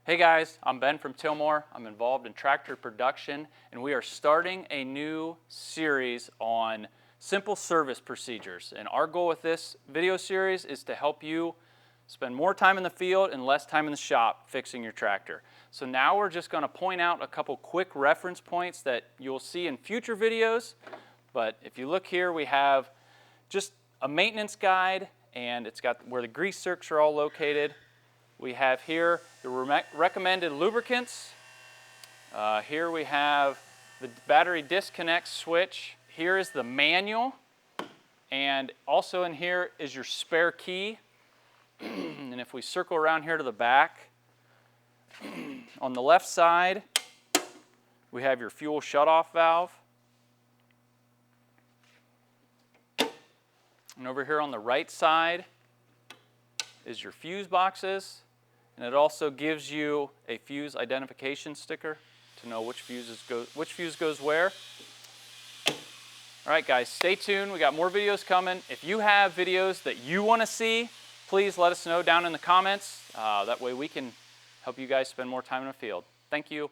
Hey guys, I'm Ben from Tilmor. I'm involved in tractor production, and we are starting a new series on simple service procedures. And our goal with this video series is to help you spend more time in the field and less time in the shop fixing your tractor. So now we're just going to point out a couple quick reference points that you'll see in future videos. But if you look here, we have just a maintenance guide, and it's got where the grease zerks are all located. We have here the recommended lubricants. Here we have the battery disconnect switch. Here is the manual. And also in here is your spare key. And if we circle around here to the back, on the left side, we have your fuel shutoff valve. And over here on the right side is your fuse boxes. And it also gives you a fuse identification sticker to know which fuse goes where. All right, guys, stay tuned. We got more videos coming. If you have videos that you want to see, please let us know down in the comments. That way we can help you guys spend more time in the field. Thank you.